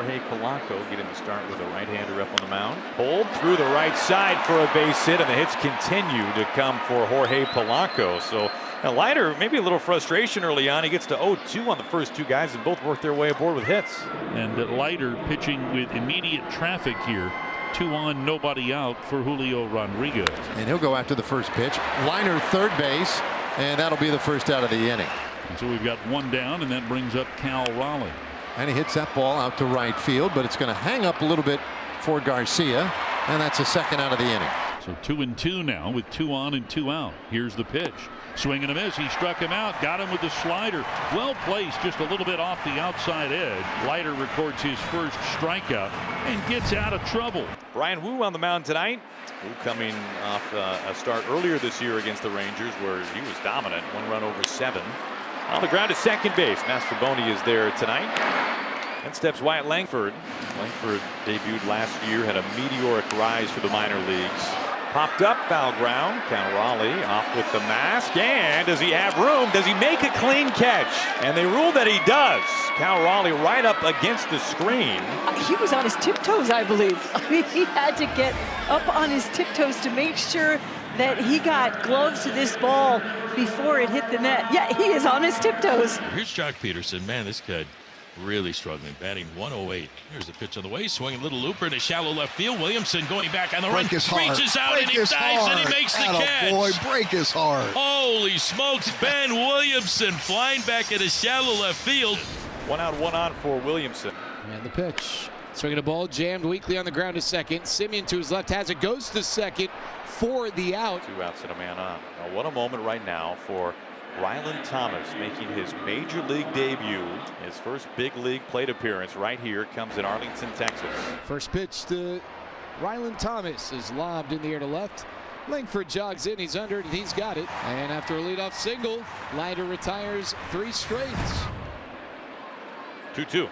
Jorge Polanco getting the start with a right-hander up on the mound. Pulled through the right side for a base hit, and the hits continue to come for Jorge Polanco. So now Leiter, maybe a little frustration early on. He gets to 0-2 on the first two guys, and both work their way aboard with hits. And Leiter pitching with immediate traffic here. 2 on, nobody out for Julio Rodriguez. And he'll go after the first pitch. Liner third base, and that'll be the first out of the inning. And so we've got 1 down, and that brings up Cal Raleigh. And he hits that ball out to right field, but it's going to hang up a little bit for Garcia, and that's a second out of the inning. So 2-2 now with 2 on and 2 out. Here's the pitch. Swing and a miss. He struck him out. Got him with the slider. Well placed, just a little bit off the outside edge. Leiter records his first strikeout and gets out of trouble. Brian Wu on the mound tonight. Wu coming off a start earlier this year against the Rangers where he was dominant. 1 run over 7. On the ground at second base. Mastroboni is there tonight. And steps Wyatt Langford. Langford debuted last year, had a meteoric rise through the minor leagues. Popped up, foul ground. Cal Raleigh off with the mask. And does he have room? Does he make a clean catch? And they rule that he does. Cal Raleigh right up against the screen. He was on his tiptoes, I believe. I mean, he had to get up on his tiptoes to make sure that he got gloves to this ball before it hit the net. Yeah, he is on his tiptoes. Here's Jock Peterson. Man, this guy really struggling, batting 108. Here's the pitch on the way, swinging a little looper in a shallow left field. Williamson going back on the run, reaches out and he dives and he makes the catch. Boy, break his heart. Holy smokes, Ben Williamson flying back in a shallow left field. 1 out, 1 on for Williamson. And the pitch. Swinging a ball jammed weakly on the ground to second. Simeon to his left has it, goes to second for the out. 2 outs and a man on. Now, what a moment right now for Ryland Thomas making his major league debut. His first big league plate appearance right here comes in Arlington, Texas. First pitch to Ryland Thomas is lobbed in the air to left. Langford jogs in, he's under it, and he's got it. And after a leadoff single, Leiter retires 3 straights. 2-2.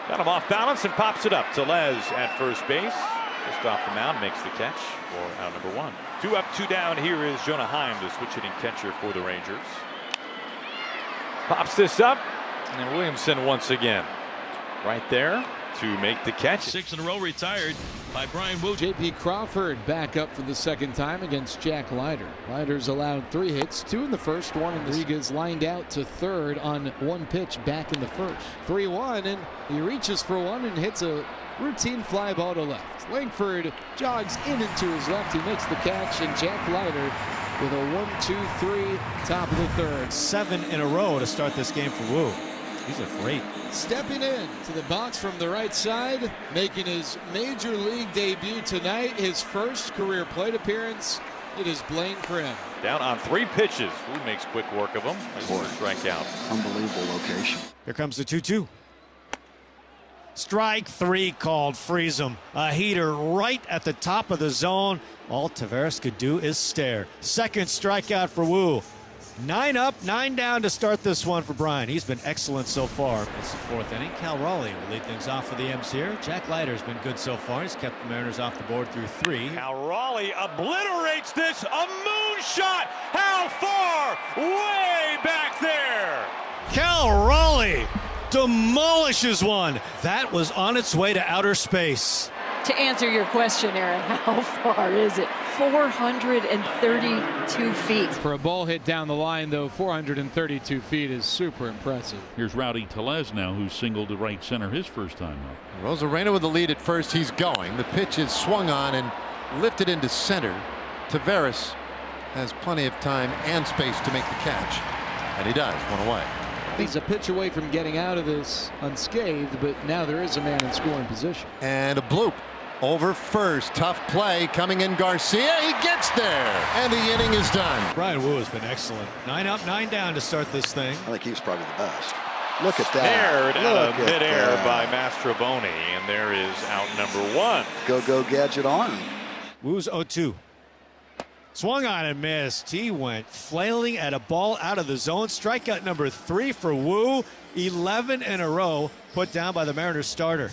Got him off balance and pops it up. Tellez at first base. Just off the mound, makes the catch for out number 1. 2 up, 2 down. Here is Jonah Heim, the switch hitting catcher for the Rangers. Pops this up, and Williamson once again right there to make the catch. 6 in a row retired by Brian Wu. J.P. Crawford back up for the second time against Jack Leiter. Leiter's allowed 3 hits, 2 in the first, 1 in the Rodriguez lined out to third on 1 pitch back in the first. 3-1, and he reaches for 1 and hits a routine fly ball to left. Langford jogs in and to his left. He makes the catch, and Jack Leiter with a 1-2-3 top of the third. 7 in a row to start this game for Wu. These are great. Stepping in to the box from the right side, making his major league debut tonight, his first career plate appearance. It is Blaine Krim. Down on 3 pitches. Wu makes quick work of him. Nice strikeout. Unbelievable location. Here comes the 2-2. Strike 3 called. Freeze him. A heater right at the top of the zone. All Taveras could do is stare. Second strikeout for Wu. 9 up, 9 down to start this one for Brian. He's been excellent so far. It's the 4th inning. Cal Raleigh will lead things off for the M's here. Jack Leiter's been good so far. He's kept the Mariners off the board through 3. Cal Raleigh obliterates this. A moonshot. How far? Way back there. Cal Raleigh demolishes one. That was on its way to outer space. To answer your question, Aaron, how far is it? 432 feet. For a ball hit down the line, though, 432 feet is super impressive. Here's Rowdy Tellez now, who singled to right center his first time up. Rosarena with the lead at first. He's going. The pitch is swung on and lifted into center. Taveras has plenty of time and space to make the catch. And he does. 1 away. He's a pitch away from getting out of this unscathed, but now there is a man in scoring position. And a bloop over first. Tough play coming in. Garcia. He gets there. And the inning is done. Brian Wu has been excellent. 9 up, 9 down to start this thing. I think he was probably the best. Look at Snared that. out of midair by Mastroboni. And there is out number 1. Go gadget on. Wu's 0-2. Swung on and missed. He went flailing at a ball out of the zone. Strikeout number 3 for Wu. 11 in a row put down by the Mariners starter.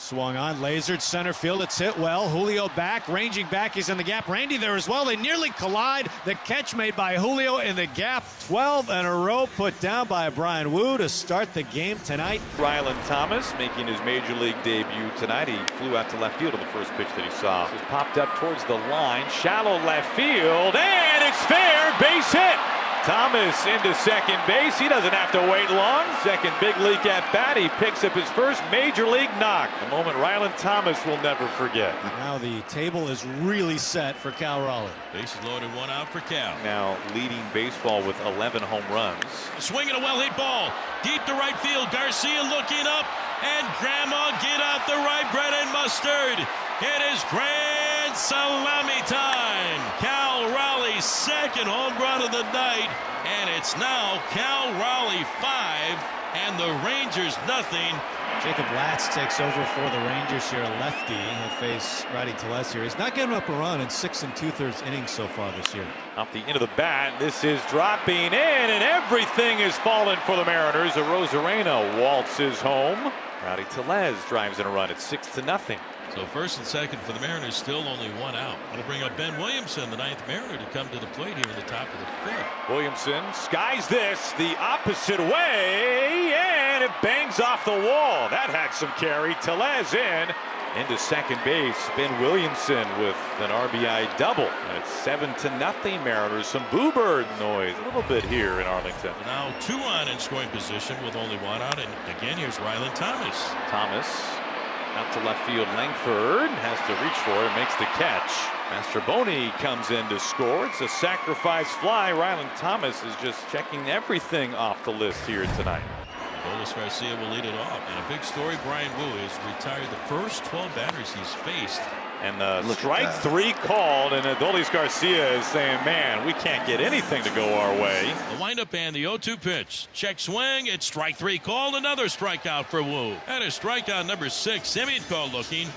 Swung on, lasered center field. It's hit well. Julio back, ranging back. He's in the gap. Randy there as well. They nearly collide. The catch made by Julio in the gap. 12 in a row put down by Brian Wu to start the game tonight. Ryland Thomas making his major league debut tonight. He flew out to left field on the first pitch that he saw. This is popped up towards the line. Shallow left field. And it's fair. Base hit. Thomas into second base. He doesn't have to wait long. Second big league at bat. He picks up his first major league knock. A moment Ryland Thomas will never forget. Now the table is really set for Cal Raleigh. Bases loaded, 1 out for Cal. Now leading baseball with 11 home runs. Swinging a well-hit ball. Deep to right field. Garcia looking up. And Grandma get out the right bread and mustard. It is grand salami time. Cal Raleigh's second home run of the night. And it's now Cal Raleigh 5 and the Rangers nothing. Jacob Latz takes over for the Rangers here, a lefty. He'll face Rowdy Tellez here. He's not giving up a run in 6 2/3 innings so far this year. Off the end of the bat, this is dropping in, and everything is falling for the Mariners. A Rosarena waltzes home. Rowdy Tellez drives in a run at 6-0. So first and second for the Mariners, still only 1 out. That'll bring up Ben Williamson, the 9th Mariner, to come to the plate here in the top of the 5th. Williamson skies this the opposite way, and it bangs off the wall. That had some carry. Tellez into second base. Ben Williamson with an RBI double. And it's 7-0 Mariners. Some Boo Bird noise a little bit here in Arlington. Now 2 on in scoring position with only 1 out. And again, here's Ryland Thomas. Thomas out to left field. Langford has to reach for it, makes the catch. Masterboni comes in to score. It's a sacrifice fly. Ryland Thomas is just checking everything off the list here tonight. Adolis Garcia will lead it off. And a big story, Brian Wu has retired the first 12 batters he's faced. And the strike 3 called, and Adolis Garcia is saying, man, we can't get anything to go our way. The windup and the 0-2 pitch. Check swing. It's strike 3 called. Another strikeout for Wu. That is strikeout number 6. Simeon called looking.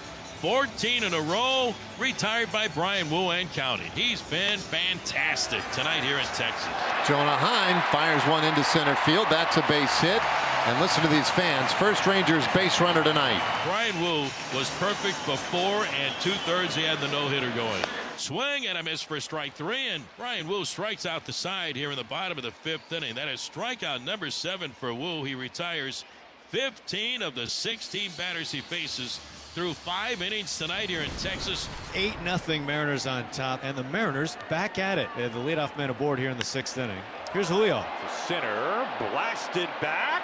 14 in a row. Retired by Brian Wu and counting. He's been fantastic tonight here in Texas. Jonah Heim fires one into center field. That's a base hit. And listen to these fans. First Rangers base runner tonight. Brian Wu was perfect for 4 2/3. He had the no-hitter going. Swing and a miss for strike 3, and Brian Wu strikes out the side here in the bottom of the 5th inning. That is strikeout number 7 for Wu. He retires 15 of the 16 batters he faces through 5 innings tonight here in Texas. 8-0 Mariners on top, and the Mariners back at it. They have the leadoff man aboard here in the 6th inning. Here's Julio. To center, blasted back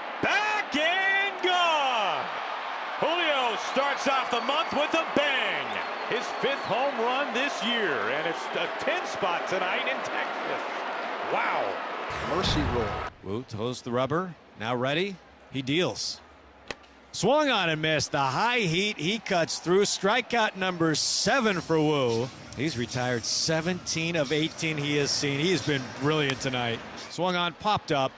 and gone. Julio starts off the month with a bang. His 5th home run this year, and it's a 10 spot tonight in Texas. Wow. Mercy roll. Wu toes the rubber. Now ready. He deals. Swung on and missed. The high heat. He cuts through. Strikeout number 7 for Wu. He's retired 17 of 18 he has seen. He has been brilliant tonight. Swung on, popped up.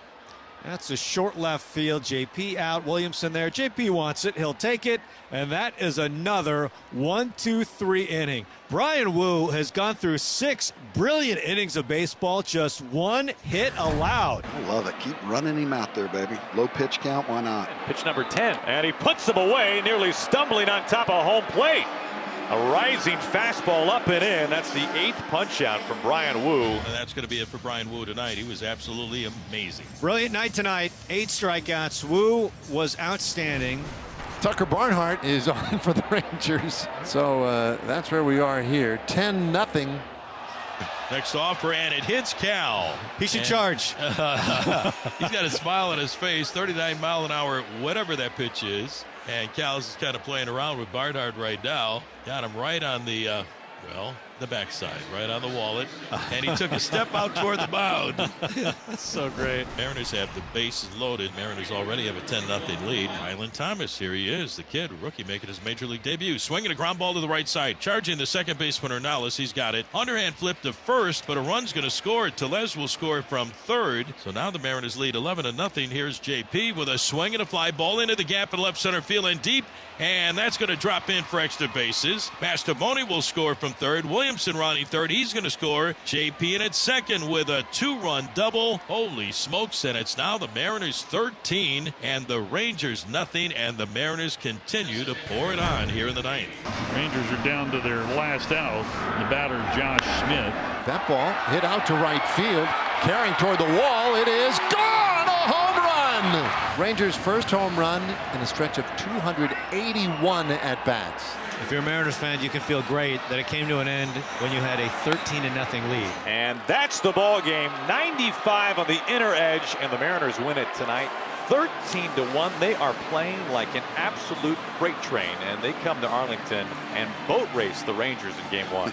That's a short left field. JP out. Williamson there. JP wants it. He'll take it. And that is another 1-2-3 inning. Brian Wu has gone through 6 brilliant innings of baseball. Just 1 hit allowed. I love it. Keep running him out there, baby. Low pitch count. Why not? Pitch number 10. And he puts them away, nearly stumbling on top of home plate. A rising fastball up and in. That's the 8th punch out from Brian Wu. And that's going to be it for Brian Wu tonight. He was absolutely amazing. Brilliant night tonight. 8 strikeouts. Wu was outstanding. Tucker Barnhart is on for the Rangers. So that's where we are here. 10-0. Next offer, and it hits Cal. He should charge. He's got a smile on his face. 39 mile an hour, whatever that pitch is. And Cal's is kind of playing around with Barnhart right now. Got him right on the, the backside, right on the wallet. And he took a step out toward the mound. That's so great. Mariners have the bases loaded. Mariners already have a 10-0 lead. Ryland Thomas, here he is, the kid, rookie, making his major league debut. Swinging a ground ball to the right side. Charging the second baseman, Orioles. He's got it. Underhand flip to first, but a run's going to score. Tellez will score from third. So now the Mariners lead 11-0. Here's JP with a swing and a fly ball into the gap in left center field and deep. And that's going to drop in for extra bases. Masterboni will score from third. Williams Williamson running third. He's going to score. JP in at second with a 2-run double. Holy smokes. And it's now the Mariners 13 and the Rangers nothing. And the Mariners continue to pour it on here in the ninth. Rangers are down to their last out. The batter, Josh Smith. That ball hit out to right field. Carrying toward the wall. It is gone. A home run. Rangers' first home run in a stretch of 281 at-bats. If you're a Mariners fan, you can feel great that it came to an end when you had a 13-0 lead. And that's the ball game. 95 on the inner edge, and the Mariners win it tonight. 13-1. They are playing like an absolute freight train, and they come to Arlington and boat race the Rangers in game 1.